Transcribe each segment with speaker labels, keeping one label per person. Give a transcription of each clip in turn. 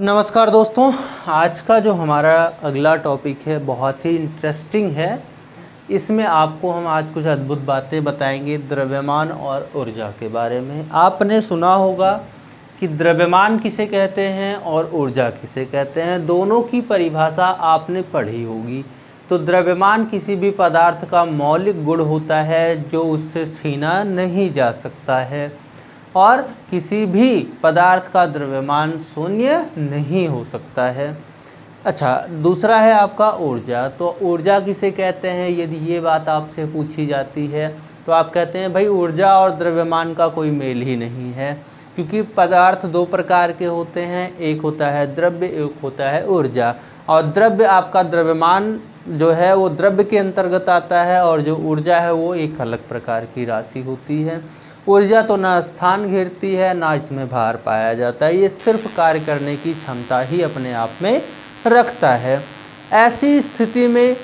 Speaker 1: नमस्कार दोस्तों, आज का जो हमारा अगला टॉपिक है बहुत ही इंटरेस्टिंग है। इसमें आपको हम आज कुछ अद्भुत बातें बताएंगे द्रव्यमान और ऊर्जा के बारे में। आपने सुना होगा कि द्रव्यमान किसे कहते हैं और ऊर्जा किसे कहते हैं, दोनों की परिभाषा आपने पढ़ी होगी। तो द्रव्यमान किसी भी पदार्थ का मौलिक गुण होता है जो उससे छीना नहीं जा सकता है, और किसी भी पदार्थ का द्रव्यमान शून्य नहीं हो सकता है। अच्छा, दूसरा है आपका ऊर्जा। तो ऊर्जा किसे कहते हैं, यदि ये बात आपसे पूछी जाती है तो आप कहते हैं भाई ऊर्जा और द्रव्यमान का कोई मेल ही नहीं है, क्योंकि पदार्थ दो प्रकार के होते हैं, एक होता है द्रव्य, एक होता है ऊर्जा। और द्रव्य आपका द्रव्यमान जो है वो द्रव्य के अंतर्गत आता है, और जो ऊर्जा है वो एक अलग प्रकार की राशि होती है। ऊर्जा तो ना स्थान घेरती है ना इसमें भार पाया जाता है, ये सिर्फ कार्य करने की क्षमता ही अपने आप में रखता है। ऐसी स्थिति में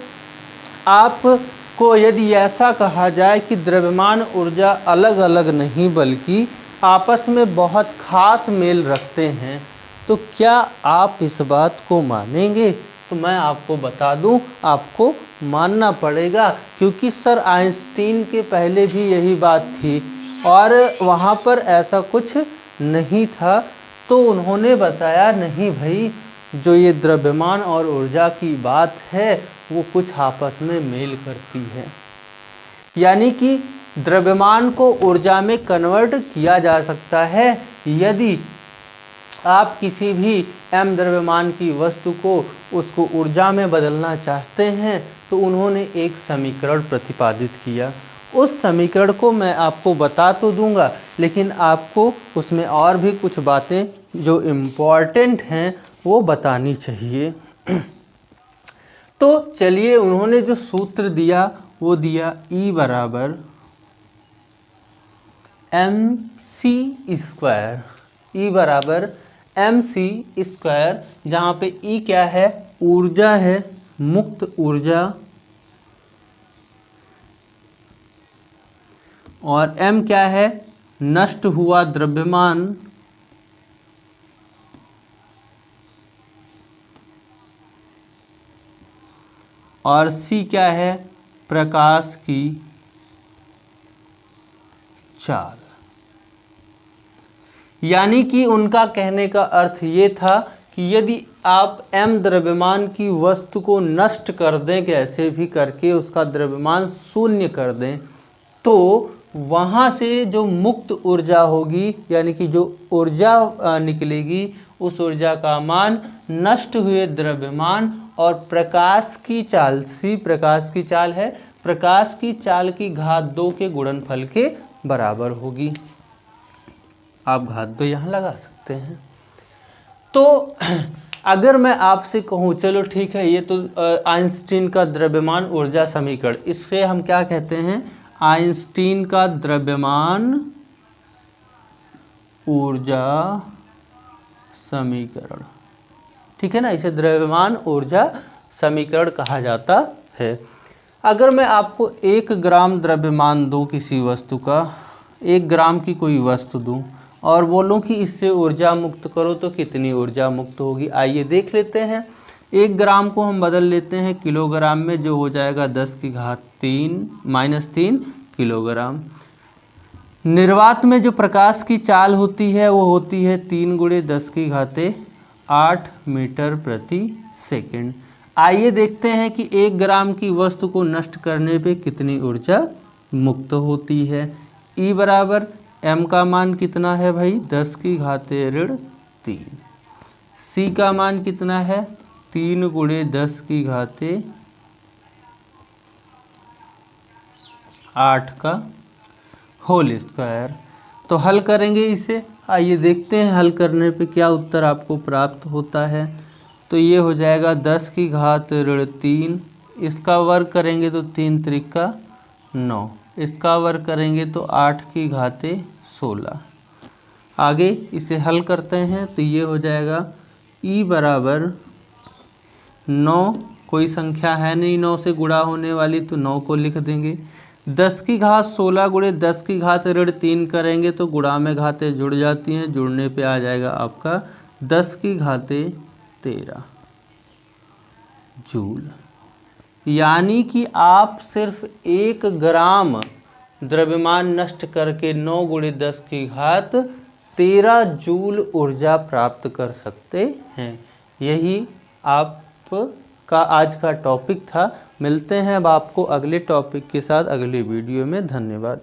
Speaker 1: आपको यदि ऐसा कहा जाए कि द्रव्यमान ऊर्जा अलग अलग नहीं बल्कि आपस में बहुत खास मेल रखते हैं, तो क्या आप इस बात को मानेंगे? तो मैं आपको बता दूं, आपको मानना पड़ेगा, क्योंकि सर आइंस्टीन के पहले भी यही बात थी और वहाँ पर ऐसा कुछ नहीं था। तो उन्होंने बताया नहीं भाई, जो ये द्रव्यमान और ऊर्जा की बात है वो कुछ आपस में मेल करती है, यानी कि द्रव्यमान को ऊर्जा में कन्वर्ट किया जा सकता है। यदि आप किसी भी m द्रव्यमान की वस्तु को उसको ऊर्जा में बदलना चाहते हैं तो उन्होंने एक समीकरण प्रतिपादित किया। उस समीकरण को मैं आपको बता तो दूंगा, लेकिन आपको उसमें और भी कुछ बातें जो इम्पॉर्टेंट हैं वो बतानी चाहिए। तो चलिए, उन्होंने जो सूत्र दिया वो दिया E बराबर mc²। E बराबर mc², जहाँ पे E क्या है, ऊर्जा है, मुक्त ऊर्जा, और m क्या है, नष्ट हुआ द्रव्यमान, और c क्या है, प्रकाश की चाल। यानी कि उनका कहने का अर्थ ये था कि यदि आप m द्रव्यमान की वस्तु को नष्ट कर दें, कैसे भी करके उसका द्रव्यमान शून्य कर दें, तो वहाँ से जो मुक्त ऊर्जा होगी, यानी कि जो ऊर्जा निकलेगी, उस ऊर्जा का मान नष्ट हुए द्रव्यमान और प्रकाश की चाल, सी प्रकाश की चाल है, प्रकाश की चाल की घात 2 के गुणनफल के बराबर होगी। आप घात 2 यहाँ लगा सकते हैं। तो अगर मैं आपसे कहूँ, चलो ठीक है, ये तो आइंस्टीन का द्रव्यमान ऊर्जा समीकरण, इससे हम क्या कहते हैं, आइंस्टीन का द्रव्यमान ऊर्जा समीकरण, ठीक है ना, इसे द्रव्यमान ऊर्जा समीकरण कहा जाता है। अगर मैं आपको 1 ग्राम द्रव्यमान दूं किसी वस्तु का, 1 ग्राम की कोई वस्तु दूं और बोलूं कि इससे ऊर्जा मुक्त करो, तो कितनी ऊर्जा मुक्त होगी, आइए देख लेते हैं। 1 ग्राम को हम बदल लेते हैं किलोग्राम में, जो हो जाएगा 10 की घात 3 किलोग्राम। निर्वात में जो प्रकाश की चाल होती है वो होती है 3 × 10 की घात 8 मीटर प्रति सेकंड। आइए देखते हैं कि 1 ग्राम की वस्तु को नष्ट करने पे कितनी ऊर्जा मुक्त होती है। E बराबर m का मान कितना है भाई, 10 की घात 3। C का मान कितना है, 3 × 10 की घात 8 का होल स्क्वायर। तो हल करेंगे इसे, आइए देखते हैं हल करने पे क्या उत्तर आपको प्राप्त होता है। तो ये हो जाएगा 10 की घात 3, इसका वर्ग करेंगे तो 3 त्रिका 9, इसका वर्ग करेंगे तो 8 की घात 16। आगे इसे हल करते हैं तो ये हो जाएगा E बराबर 9, कोई संख्या है नहीं 9 से गुणा होने वाली, तो 9 को लिख देंगे। 10 की घात 16 × 10 की घात 3 करेंगे तो गुणा में घातें जुड़ जाती हैं, जुड़ने पे आ जाएगा आपका 10⁻13 जूल। यानी कि आप सिर्फ 1 ग्राम द्रव्यमान नष्ट करके 9 × 10⁻13 जूल ऊर्जा प्राप्त कर सकते हैं। यही आपका आज का टॉपिक था। मिलते हैं अब आपको अगले टॉपिक के साथ अगले वीडियो में। धन्यवाद।